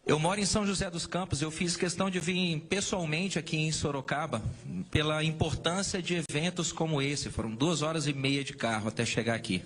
Eu moro em São José dos Campos, eu fiz questão de vir pessoalmente aqui em Sorocaba pela importância de eventos como esse. Foram 2 horas e meia de carro até chegar aqui.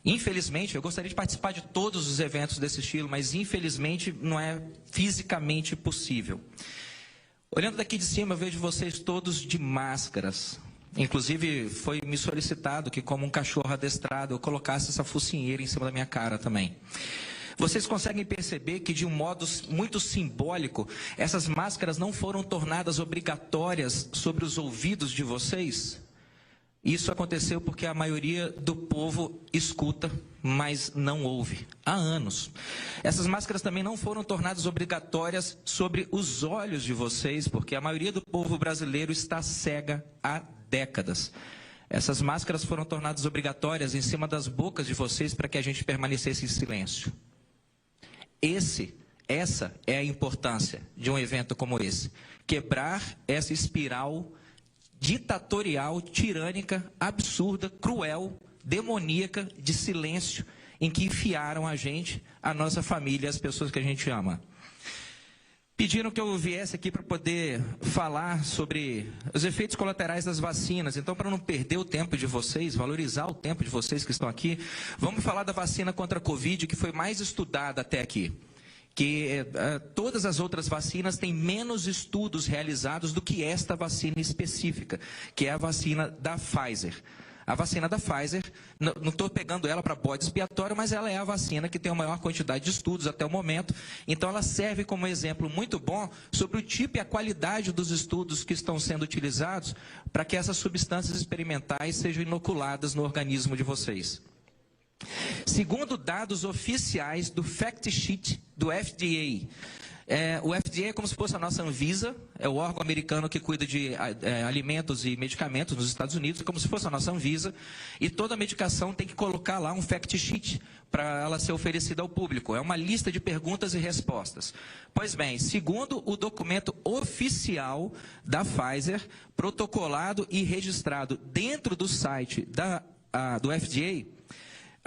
Infelizmente, eu gostaria de participar de todos os eventos desse estilo, mas infelizmente não é fisicamente possível. Olhando daqui de cima, eu vejo vocês todos de máscaras. Inclusive, foi me solicitado que, como um cachorro adestrado, eu colocasse essa focinheira em cima da minha cara também. Vocês conseguem perceber que, de um modo muito simbólico, essas máscaras não foram tornadas obrigatórias sobre os ouvidos de vocês? Isso aconteceu porque a maioria do povo escuta, mas não ouve, há anos. Essas máscaras também não foram tornadas obrigatórias sobre os olhos de vocês, porque a maioria do povo brasileiro está cega há décadas. Essas máscaras foram tornadas obrigatórias em cima das bocas de vocês para que a gente permanecesse em silêncio. Essa é a importância de um evento como esse. Quebrar essa espiral ditatorial, tirânica, absurda, cruel, demoníaca de silêncio em que enfiaram a gente, a nossa família, as pessoas que a gente ama. Pediram que eu viesse aqui para poder falar sobre os efeitos colaterais das vacinas. Então, para não perder o tempo de vocês, valorizar o tempo de vocês que estão aqui, vamos falar da vacina contra a Covid, que foi mais estudada até aqui. Que todas as outras vacinas têm menos estudos realizados do que esta vacina específica, que é a vacina da Pfizer. A vacina da Pfizer, não estou pegando ela para bode expiatório, mas ela é a vacina que tem a maior quantidade de estudos até o momento. Então, ela serve como exemplo muito bom sobre o tipo e a qualidade dos estudos que estão sendo utilizados para que essas substâncias experimentais sejam inoculadas no organismo de vocês. Segundo dados oficiais do fact sheet do FDA, o FDA é como se fosse a nossa Anvisa, é o órgão americano que cuida de alimentos e medicamentos nos Estados Unidos, é como se fosse a nossa Anvisa, e toda medicação tem que colocar lá um fact sheet para ela ser oferecida ao público. É uma lista de perguntas e respostas. Pois bem, segundo o documento oficial da Pfizer, protocolado e registrado dentro do site do FDA,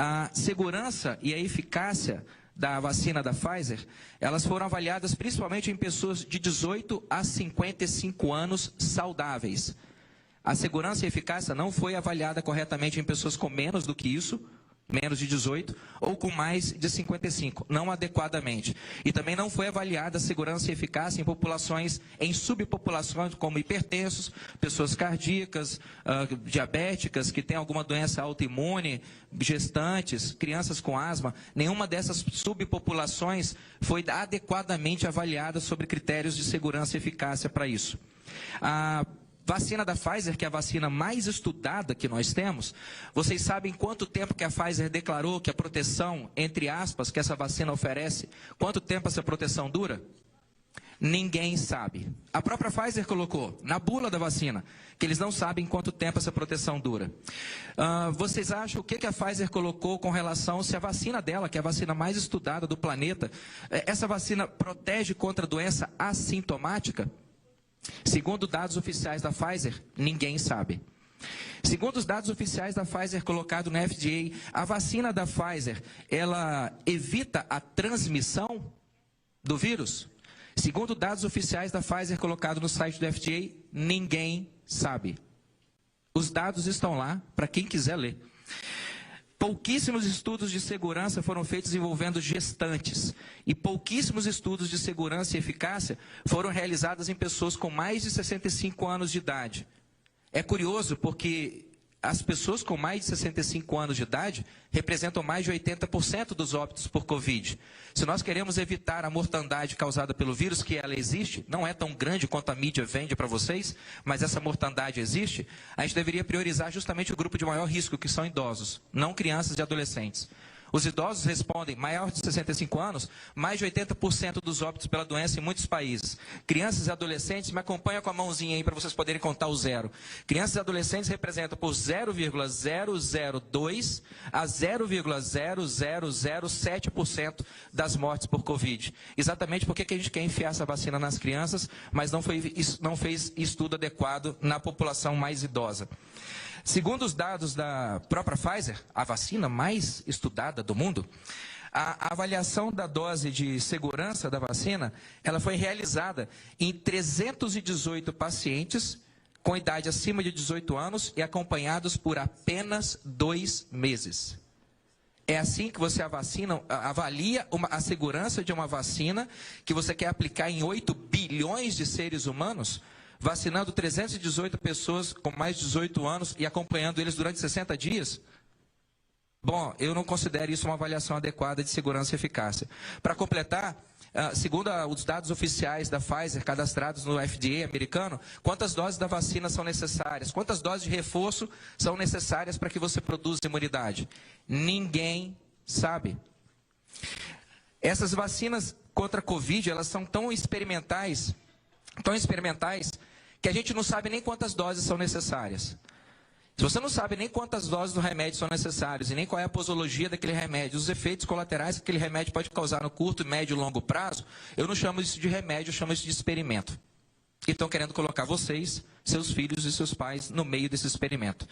a segurança e a eficácia da vacina da Pfizer, elas foram avaliadas principalmente em pessoas de 18 a 55 anos saudáveis. A segurança e eficácia não foi avaliada corretamente em pessoas com menos do que isso, menos de 18, ou com mais de 55, não adequadamente. E também não foi avaliada a segurança e eficácia em populações, em subpopulações como hipertensos, pessoas cardíacas, diabéticas, que têm alguma doença autoimune, gestantes, crianças com asma. Nenhuma dessas subpopulações foi adequadamente avaliada sobre critérios de segurança e eficácia para isso. A vacina da Pfizer, que é a vacina mais estudada que nós temos, vocês sabem quanto tempo que a Pfizer declarou que a proteção, entre aspas, que essa vacina oferece, quanto tempo essa proteção dura? Ninguém sabe. A própria Pfizer colocou na bula da vacina que eles não sabem quanto tempo essa proteção dura. Vocês acham o que a Pfizer colocou com relação se a vacina dela, que é a vacina mais estudada do planeta, essa vacina protege contra a doença assintomática? Segundo dados oficiais da Pfizer, ninguém sabe. Segundo os dados oficiais da Pfizer colocado na FDA, a vacina da Pfizer, ela evita a transmissão do vírus? Segundo dados oficiais da Pfizer colocado no site do FDA, ninguém sabe. Os dados estão lá para quem quiser ler. Pouquíssimos estudos de segurança foram feitos envolvendo gestantes e pouquíssimos estudos de segurança e eficácia foram realizados em pessoas com mais de 65 anos de idade. É curioso porque as pessoas com mais de 65 anos de idade representam mais de 80% dos óbitos por Covid. Se nós queremos evitar a mortandade causada pelo vírus, que ela existe, não é tão grande quanto a mídia vende para vocês, mas essa mortandade existe, a gente deveria priorizar justamente o grupo de maior risco, que são idosos, não crianças e adolescentes. Os idosos respondem, maior de 65 anos, mais de 80% dos óbitos pela doença em muitos países. Crianças e adolescentes, me acompanha com a mãozinha aí para vocês poderem contar o zero. Crianças e adolescentes representam por 0,002 a 0,0007% das mortes por Covid. Exatamente porque a gente quer enfiar essa vacina nas crianças, mas não fez estudo adequado na população mais idosa. Segundo os dados da própria Pfizer, a vacina mais estudada do mundo, A avaliação da dose de segurança da vacina, ela foi realizada em 318 pacientes com idade acima de 18 anos e acompanhados por apenas 2 meses. É assim que você avalia a segurança de uma vacina que você quer aplicar em 8 bilhões de seres humanos, vacinando 318 pessoas com mais de 18 anos e acompanhando eles durante 60 dias? Bom, eu não considero isso uma avaliação adequada de segurança e eficácia. Para completar, segundo os dados oficiais da Pfizer, cadastrados no FDA americano, quantas doses da vacina são necessárias? Quantas doses de reforço são necessárias para que você produza imunidade? Ninguém sabe. Essas vacinas contra a Covid, elas são tão experimentais, que a gente não sabe nem quantas doses são necessárias. Se você não sabe nem quantas doses do remédio são necessárias e nem qual é a posologia daquele remédio, os efeitos colaterais que aquele remédio pode causar no curto, médio e longo prazo, eu não chamo isso de remédio, eu chamo isso de experimento. E estão querendo colocar vocês, seus filhos e seus pais no meio desse experimento.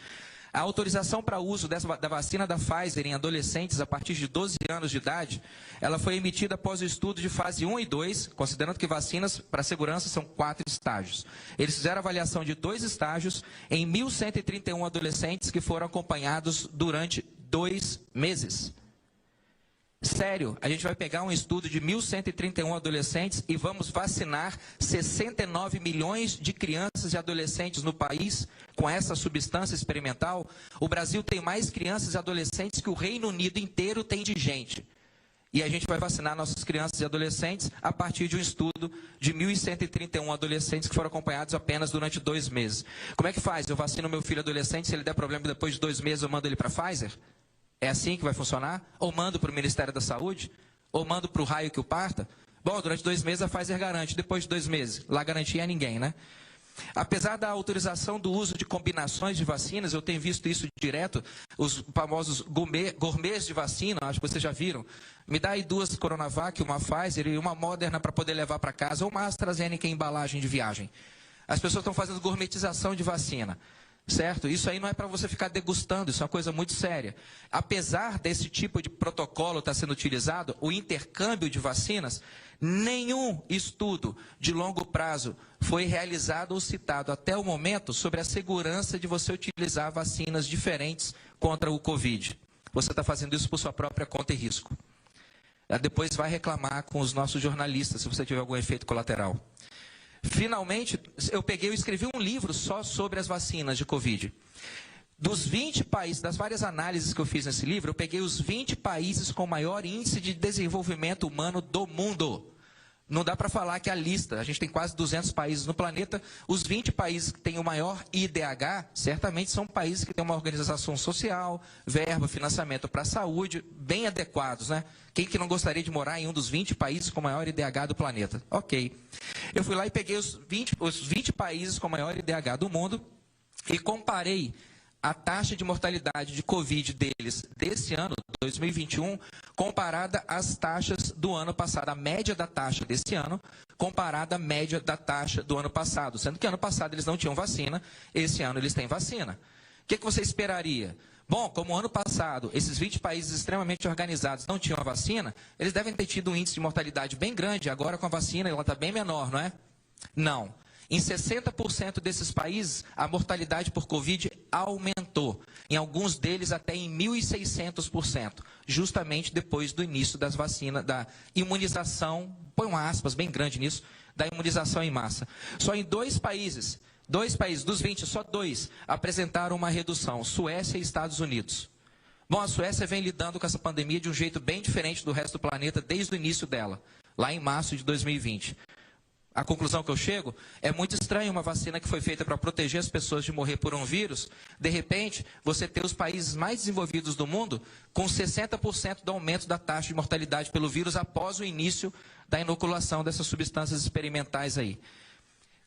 A autorização para uso da vacina da Pfizer em adolescentes a partir de 12 anos de idade, ela foi emitida após o estudo de fase 1 e 2, considerando que vacinas para segurança são 4 estágios. Eles fizeram avaliação de 2 estágios em 1.131 adolescentes que foram acompanhados durante 2 meses. Sério, a gente vai pegar um estudo de 1.131 adolescentes e vamos vacinar 69 milhões de crianças e adolescentes no país com essa substância experimental? O Brasil tem mais crianças e adolescentes que o Reino Unido inteiro tem de gente. E a gente vai vacinar nossas crianças e adolescentes a partir de um estudo de 1.131 adolescentes que foram acompanhados apenas durante 2 meses. Como é que faz? Eu vacino meu filho adolescente, se ele der problema depois de 2 meses eu mando ele para a Pfizer? É assim que vai funcionar? Ou mando para o Ministério da Saúde? Ou mando para o raio que o parta? Bom, durante 2 meses a Pfizer garante, depois de 2 meses, lá garantia é ninguém, né? Apesar da autorização do uso de combinações de vacinas, eu tenho visto isso direto, os famosos gourmets de vacina, acho que vocês já viram. Me dá aí 2 Coronavac, uma Pfizer e uma Moderna para poder levar para casa, ou uma AstraZeneca em embalagem de viagem. As pessoas estão fazendo gourmetização de vacina. Certo? Isso aí não é para você ficar degustando, isso é uma coisa muito séria. Apesar desse tipo de protocolo estar sendo utilizado, o intercâmbio de vacinas, nenhum estudo de longo prazo foi realizado ou citado até o momento sobre a segurança de você utilizar vacinas diferentes contra o Covid. Você está fazendo isso por sua própria conta e risco. Depois vai reclamar com os nossos jornalistas se você tiver algum efeito colateral. Finalmente, eu escrevi um livro só sobre as vacinas de Covid. Dos 20 países, das várias análises que eu fiz nesse livro, eu peguei os 20 países com maior índice de desenvolvimento humano do mundo. Não dá para falar que a lista, a gente tem quase 200 países no planeta, os 20 países que têm o maior IDH, certamente são países que têm uma organização social, verba, financiamento para a saúde, bem adequados, né? Quem que não gostaria de morar em um dos 20 países com o maior IDH do planeta? Ok. Eu fui lá e peguei os 20 países com o maior IDH do mundo e comparei a taxa de mortalidade de Covid deles desse ano, 2021, comparada às taxas do ano passado, a média da taxa desse ano, comparada à média da taxa do ano passado, sendo que ano passado eles não tinham vacina, esse ano eles têm vacina. O que você esperaria? Bom, como ano passado, esses 20 países extremamente organizados não tinham a vacina, eles devem ter tido um índice de mortalidade bem grande, agora com a vacina ela está bem menor, não é? Não. Em 60% desses países, a mortalidade por Covid aumentou. Em alguns deles, até em 1.600%. Justamente depois do início das vacinas, da imunização, põe uma aspas bem grande nisso, da imunização em massa. Só em 2 países dos 20, só 2 apresentaram uma redução, Suécia e Estados Unidos. Bom, a Suécia vem lidando com essa pandemia de um jeito bem diferente do resto do planeta desde o início dela, lá em março de 2020. A conclusão que eu chego é muito estranho uma vacina que foi feita para proteger as pessoas de morrer por um vírus, de repente, você ter os países mais desenvolvidos do mundo com 60% do aumento da taxa de mortalidade pelo vírus após o início da inoculação dessas substâncias experimentais aí.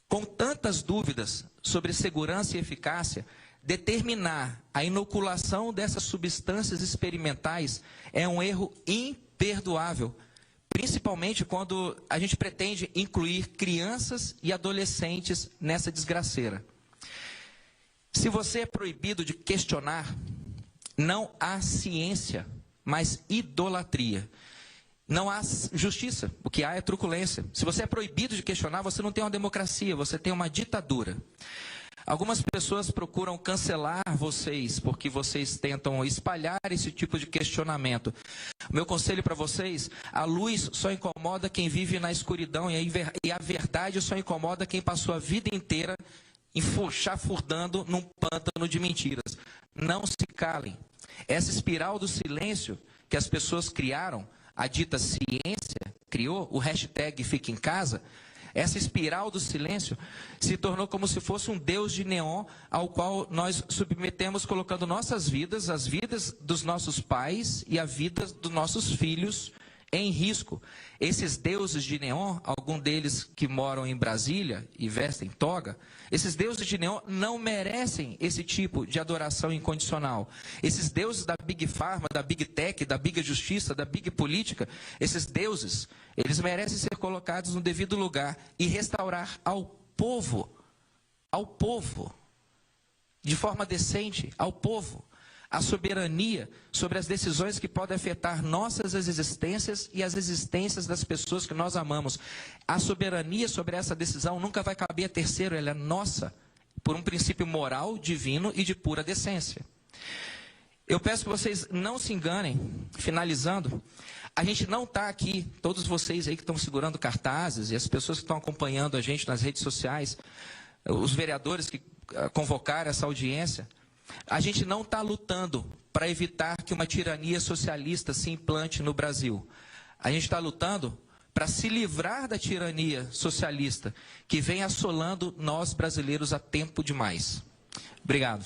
Com tantas dúvidas sobre segurança e eficácia, determinar a inoculação dessas substâncias experimentais é um erro imperdoável. Principalmente quando a gente pretende incluir crianças e adolescentes nessa desgraceira. Se você é proibido de questionar, não há ciência mas idolatria. Não há justiça, o que há é truculência. Se você é proibido de questionar, você não tem uma democracia, você tem uma ditadura. Algumas pessoas procuram cancelar vocês, porque vocês tentam espalhar esse tipo de questionamento. O meu conselho para vocês, a luz só incomoda quem vive na escuridão, e a verdade só incomoda quem passou a vida inteira chafurdando num pântano de mentiras. Não se calem. Essa espiral do silêncio que as pessoas criaram, a dita ciência criou, o hashtag Fica em Casa, essa espiral do silêncio se tornou como se fosse um deus de neon ao qual nós submetemos colocando nossas vidas, as vidas dos nossos pais e a vida dos nossos filhos em risco. Esses deuses de neon, algum deles que moram em Brasília e vestem toga, esses deuses de neon não merecem esse tipo de adoração incondicional. Esses deuses da Big Pharma, da Big Tech, da Big Justiça, da Big Política, esses deuses, eles merecem ser colocados no devido lugar e restaurar ao povo, de forma decente, ao povo, a soberania sobre as decisões que podem afetar nossas existências e as existências das pessoas que nós amamos. A soberania sobre essa decisão nunca vai caber a terceiro, ela é nossa, por um princípio moral, divino e de pura decência. Eu peço que vocês não se enganem, finalizando, a gente não está aqui, todos vocês aí que estão segurando cartazes e as pessoas que estão acompanhando a gente nas redes sociais, os vereadores que convocaram essa audiência, a gente não está lutando para evitar que uma tirania socialista se implante no Brasil. A gente está lutando para se livrar da tirania socialista que vem assolando nós brasileiros há tempo demais. Obrigado.